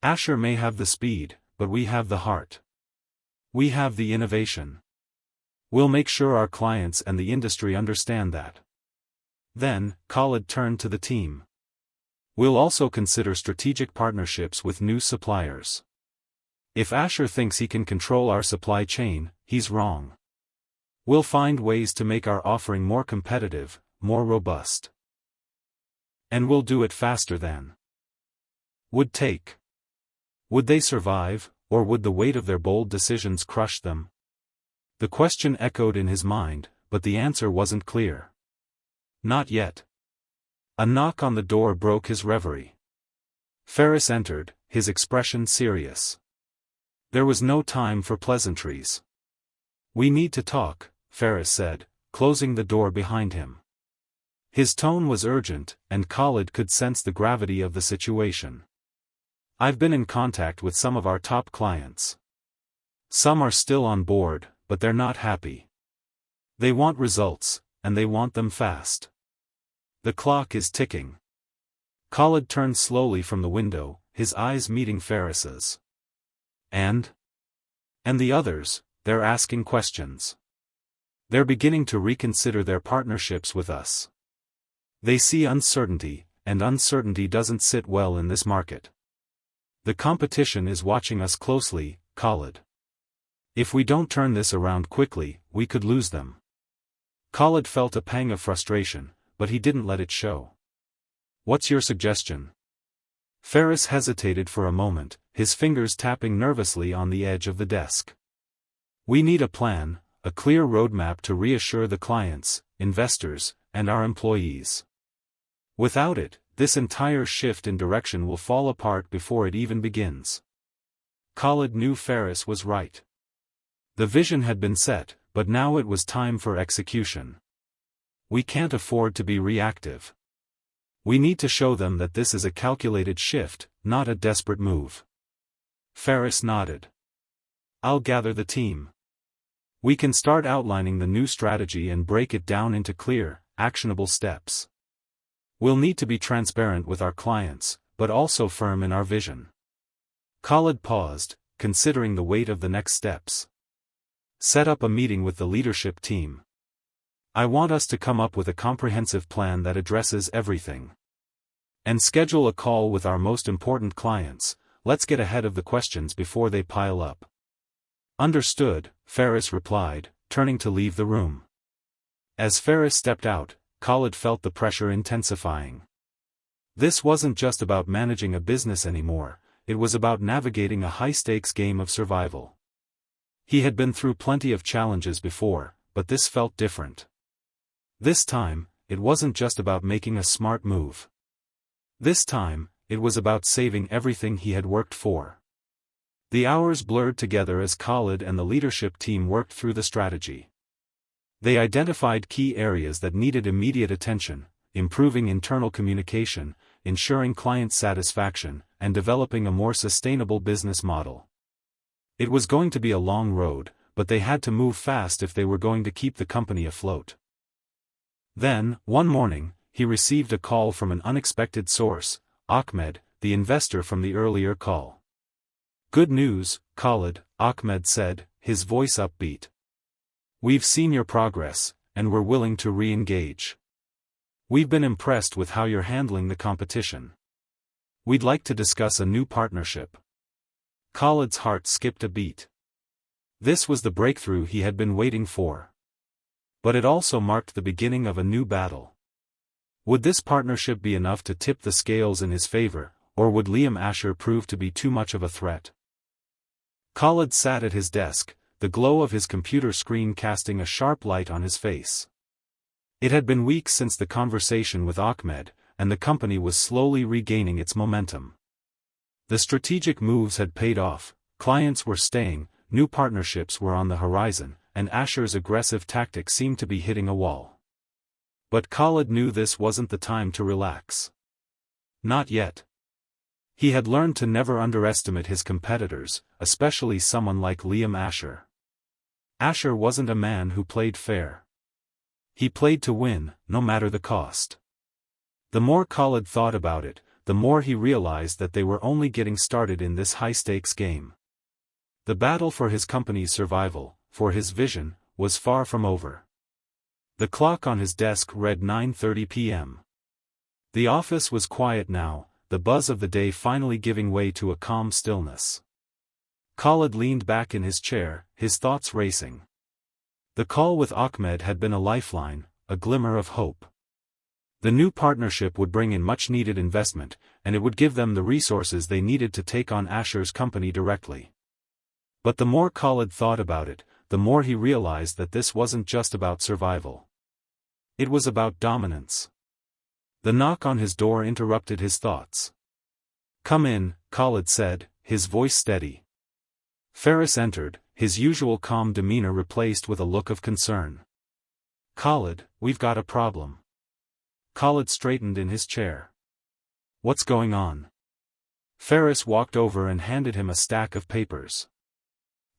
S1: Asher may have the speed, but we have the heart. We have the innovation. We'll make sure our clients and the industry understand that." Then, Khalid turned to the team. "We'll also consider strategic partnerships with new suppliers. If Asher thinks he can control our supply chain, he's wrong. We'll find ways to make our offering more competitive, more robust. And we'll do it faster than would take." Would they survive, or would the weight of their bold decisions crush them? The question echoed in his mind, but the answer wasn't clear. Not yet. A knock on the door broke his reverie. Ferris entered, his expression serious. There was no time for pleasantries. "We need to talk," Ferris said, closing the door behind him. His tone was urgent, and Khalid could sense the gravity of the situation. "I've been in contact with some of our top clients. Some are still on board, but they're not happy. They want results, and they want them fast. The clock is ticking." Khalid turned slowly from the window, his eyes meeting Ferris's. And the others, they're asking questions. They're beginning to reconsider their partnerships with us. They see uncertainty, and uncertainty doesn't sit well in this market. The competition is watching us closely, Khalid. If we don't turn this around quickly, we could lose them. Khalid felt a pang of frustration, but he didn't let it show. "What's your suggestion?" Ferris hesitated for a moment, his fingers tapping nervously on the edge of the desk. "We need a plan, a clear roadmap to reassure the clients, investors, and our employees. Without it, this entire shift in direction will fall apart before it even begins." Khalid knew Ferris was right. The vision had been set, but now it was time for execution. "We can't afford to be reactive. We need to show them that this is a calculated shift, not a desperate move." Ferris nodded. "I'll gather the team. We can start outlining the new strategy and break it down into clear, actionable steps. We'll need to be transparent with our clients, but also firm in our vision." Khalid paused, considering the weight of the next steps. "Set up a meeting with the leadership team. I want us to come up with a comprehensive plan that addresses everything. And schedule a call with our most important clients. Let's get ahead of the questions before they pile up." "Understood," Ferris replied, turning to leave the room. As Ferris stepped out, Khalid felt the pressure intensifying. This wasn't just about managing a business anymore, it was about navigating a high-stakes game of survival. He had been through plenty of challenges before, but this felt different. This time, it wasn't just about making a smart move. This time, it was about saving everything he had worked for. The hours blurred together as Khalid and the leadership team worked through the strategy. They identified key areas that needed immediate attention, improving internal communication, ensuring client satisfaction, and developing a more sustainable business model. It was going to be a long road, but they had to move fast if they were going to keep the company afloat. Then, one morning, he received a call from an unexpected source, Ahmed, the investor from the earlier call. "Good news, Khalid," Ahmed said, his voice upbeat. "We've seen your progress, and we're willing to re-engage. We've been impressed with how you're handling the competition. We'd like to discuss a new partnership." Khalid's heart skipped a beat. This was the breakthrough he had been waiting for. But it also marked the beginning of a new battle. Would this partnership be enough to tip the scales in his favor, or would Liam Asher prove to be too much of a threat? Khalid sat at his desk, the glow of his computer screen casting a sharp light on his face. It had been weeks since the conversation with Ahmed, and the company was slowly regaining its momentum. The strategic moves had paid off, clients were staying, new partnerships were on the horizon, and Asher's aggressive tactics seemed to be hitting a wall. But Khalid knew this wasn't the time to relax. Not yet. He had learned to never underestimate his competitors, especially someone like Liam Asher. Asher wasn't a man who played fair. He played to win, no matter the cost. The more Khalid thought about it, the more he realized that they were only getting started in this high-stakes game. The battle for his company's survival, for his vision, was far from over. The clock on his desk read 9:30 p.m. The office was quiet now, the buzz of the day finally giving way to a calm stillness. Khalid leaned back in his chair, his thoughts racing. The call with Ahmed had been a lifeline, a glimmer of hope. The new partnership would bring in much-needed investment, and it would give them the resources they needed to take on Asher's company directly. But the more Khalid thought about it, the more he realized that this wasn't just about survival. It was about dominance. The knock on his door interrupted his thoughts. "Come in," Khalid said, his voice steady. Ferris entered, his usual calm demeanor replaced with a look of concern. "Khalid, we've got a problem." Khalid straightened in his chair. "What's going on?" Ferris walked over and handed him a stack of papers.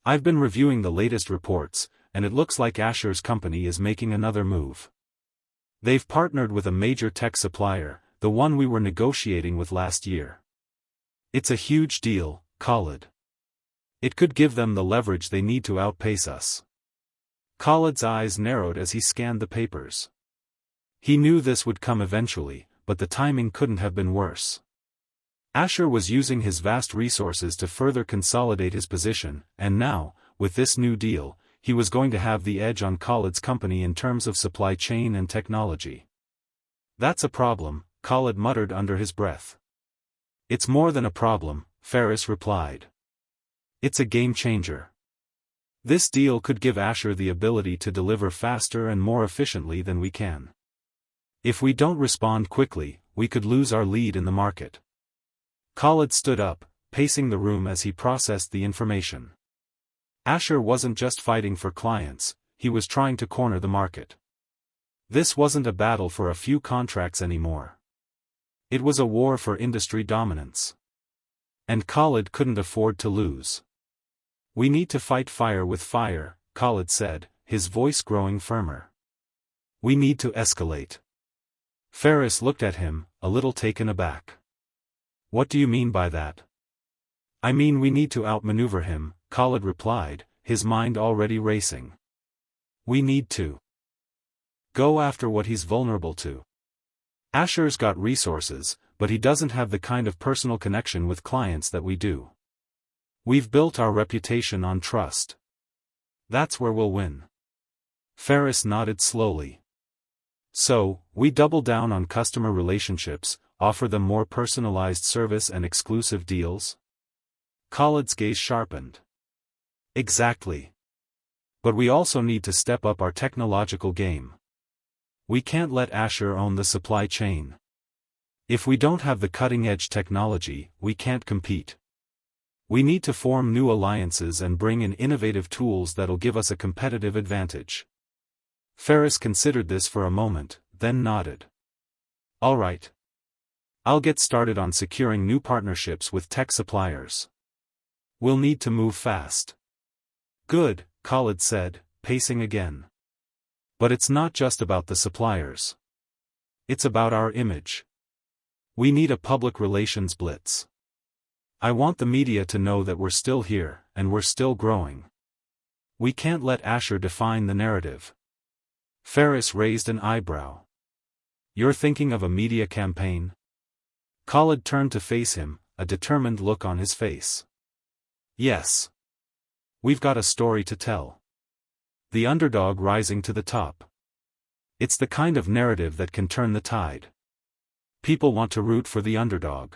S1: "I've been reviewing the latest reports, and it looks like Asher's company is making another move. They've partnered with a major tech supplier, the one we were negotiating with last year. It's a huge deal, Khalid. It could give them the leverage they need to outpace us." Khalid's eyes narrowed as he scanned the papers. He knew this would come eventually, but the timing couldn't have been worse. Asher was using his vast resources to further consolidate his position, and now, with this new deal, he was going to have the edge on Khalid's company in terms of supply chain and technology. "That's a problem," Khalid muttered under his breath. "It's more than a problem," Ferris replied. "It's a game changer. This deal could give Asher the ability to deliver faster and more efficiently than we can. If we don't respond quickly, we could lose our lead in the market." Khalid stood up, pacing the room as he processed the information. Asher wasn't just fighting for clients, he was trying to corner the market. This wasn't a battle for a few contracts anymore. It was a war for industry dominance. And Khalid couldn't afford to lose. "We need to fight fire with fire," Khalid said, his voice growing firmer. "We need to escalate." Ferris looked at him, a little taken aback. "What do you mean by that?" "I mean we need to outmaneuver him," Khalid replied, his mind already racing. "We need to go after what he's vulnerable to. Asher's got resources, but he doesn't have the kind of personal connection with clients that we do. We've built our reputation on trust. That's where we'll win." Ferris nodded slowly. "So, we double down on customer relationships, offer them more personalized service and exclusive deals?" Khalid's gaze sharpened. "Exactly. But we also need to step up our technological game. We can't let Asher own the supply chain. If we don't have the cutting-edge technology, we can't compete. We need to form new alliances and bring in innovative tools that'll give us a competitive advantage." Ferris considered this for a moment, then nodded. "All right. I'll get started on securing new partnerships with tech suppliers. We'll need to move fast." "Good," Khalid said, pacing again. But it's not just about the suppliers. It's about our image. We need a public relations blitz. I want the media to know that we're still here, and we're still growing. We can't let Asher define the narrative. Ferris raised an eyebrow. You're thinking of a media campaign? Khalid turned to face him, a determined look on his face. Yes. We've got a story to tell. The underdog rising to the top. It's the kind of narrative that can turn the tide. People want to root for the underdog.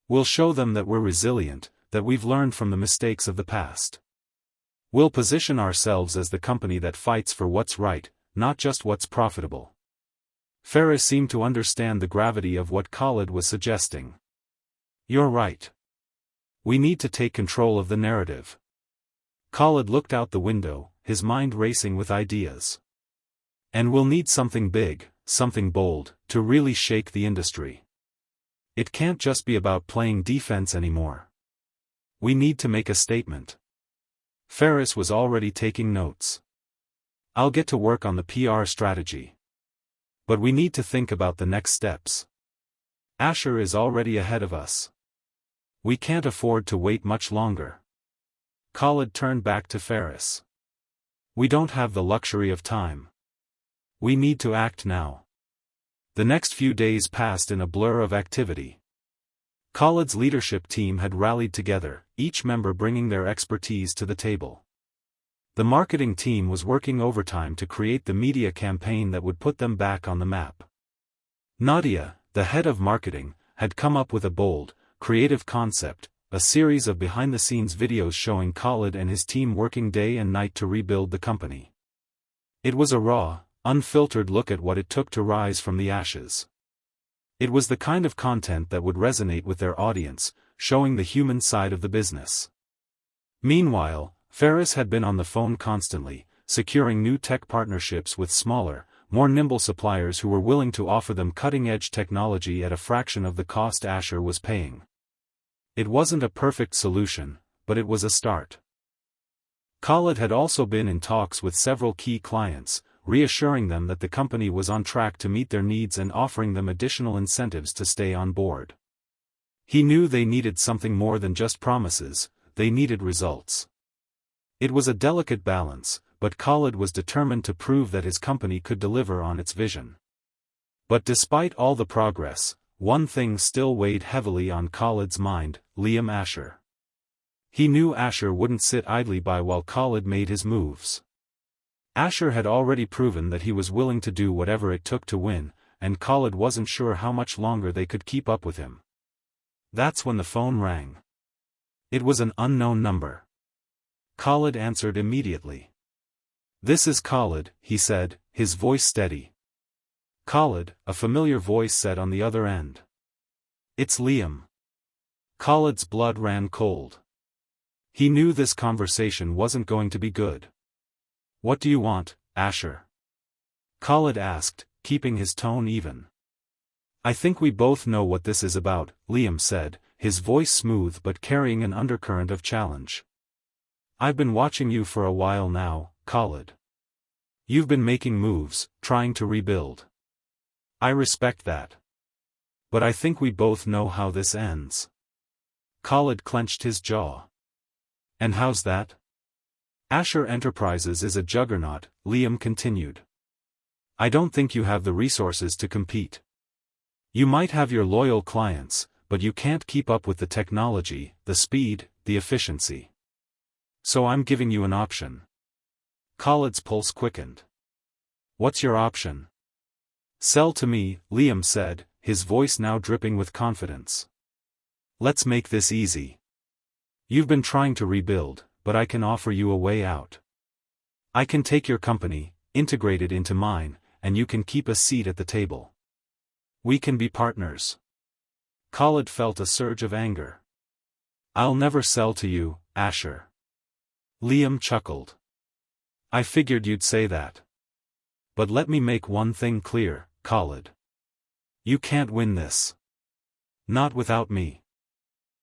S1: We'll show them that we're resilient, that we've learned from the mistakes of the past. We'll position ourselves as the company that fights for what's right, not just what's profitable. Ferris seemed to understand the gravity of what Khalid was suggesting. You're right. We need to take control of the narrative. Khalid looked out the window, his mind racing with ideas. And we'll need something big, something bold, to really shake the industry. It can't just be about playing defense anymore. We need to make a statement. Ferris was already taking notes. I'll get to work on the PR strategy. But we need to think about the next steps. Asher is already ahead of us. We can't afford to wait much longer. Khalid turned back to Ferris. We don't have the luxury of time. We need to act now. The next few days passed in a blur of activity. Khalid's leadership team had rallied together, each member bringing their expertise to the table. The marketing team was working overtime to create the media campaign that would put them back on the map. Nadia, the head of marketing, had come up with a bold, creative concept, a series of behind-the-scenes videos showing Khalid and his team working day and night to rebuild the company. It was a raw, unfiltered look at what it took to rise from the ashes. It was the kind of content that would resonate with their audience, showing the human side of the business. Meanwhile, Ferris had been on the phone constantly, securing new tech partnerships with smaller, more nimble suppliers who were willing to offer them cutting-edge technology at a fraction of the cost Asher was paying. It wasn't a perfect solution, but it was a start. Khalid had also been in talks with several key clients, reassuring them that the company was on track to meet their needs and offering them additional incentives to stay on board. He knew they needed something more than just promises, they needed results. It was a delicate balance, but Khalid was determined to prove that his company could deliver on its vision. But despite all the progress, one thing still weighed heavily on Khalid's mind: Liam Asher. He knew Asher wouldn't sit idly by while Khalid made his moves. Asher had already proven that he was willing to do whatever it took to win, and Khalid wasn't sure how much longer they could keep up with him. That's when the phone rang. It was an unknown number. Khalid answered immediately. "This is Khalid," he said, his voice steady. "Khalid," a familiar voice said on the other end. "It's Liam." Khalid's blood ran cold. He knew this conversation wasn't going to be good. "What do you want, Asher?" Khalid asked, keeping his tone even. "I think we both know what this is about," Liam said, his voice smooth but carrying an undercurrent of challenge. "I've been watching you for a while now, Khalid. You've been making moves, trying to rebuild. I respect that. But I think we both know how this ends." Khalid clenched his jaw. "And how's that?" "Asher Enterprises is a juggernaut," Liam continued. "I don't think you have the resources to compete. You might have your loyal clients, but you can't keep up with the technology, the speed, the efficiency. So I'm giving you an option." Khalid's pulse quickened. "What's your option?" "Sell to me," Liam said, his voice now dripping with confidence. "Let's make this easy. You've been trying to rebuild, but I can offer you a way out. I can take your company, integrate it into mine, and you can keep a seat at the table. We can be partners." Khalid felt a surge of anger. "I'll never sell to you, Asher." Liam chuckled. "I figured you'd say that. But let me make one thing clear, Khalid. You can't win this. Not without me.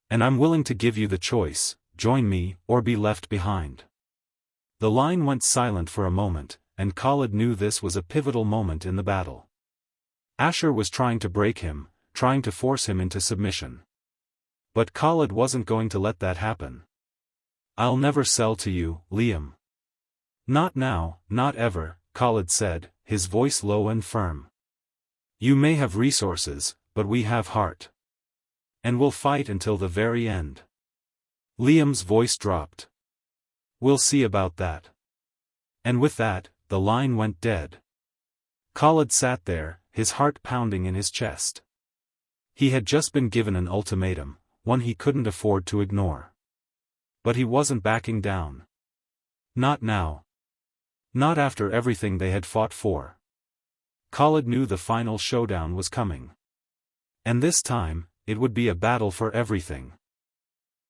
S1: And I'm willing to give you the choice: join me, or be left behind." The line went silent for a moment, and Khalid knew this was a pivotal moment in the battle. Asher was trying to break him, trying to force him into submission. But Khalid wasn't going to let that happen. "I'll never sell to you, Liam." "Not now, not ever," Khalid said, his voice low and firm. "You may have resources, but we have heart. And we'll fight until the very end." Liam's voice dropped. "We'll see about that." And with that, the line went dead. Khalid sat there, his heart pounding in his chest. He had just been given an ultimatum, one he couldn't afford to ignore. But he wasn't backing down. Not now. Not after everything they had fought for. Khalid knew the final showdown was coming. And this time, it would be a battle for everything.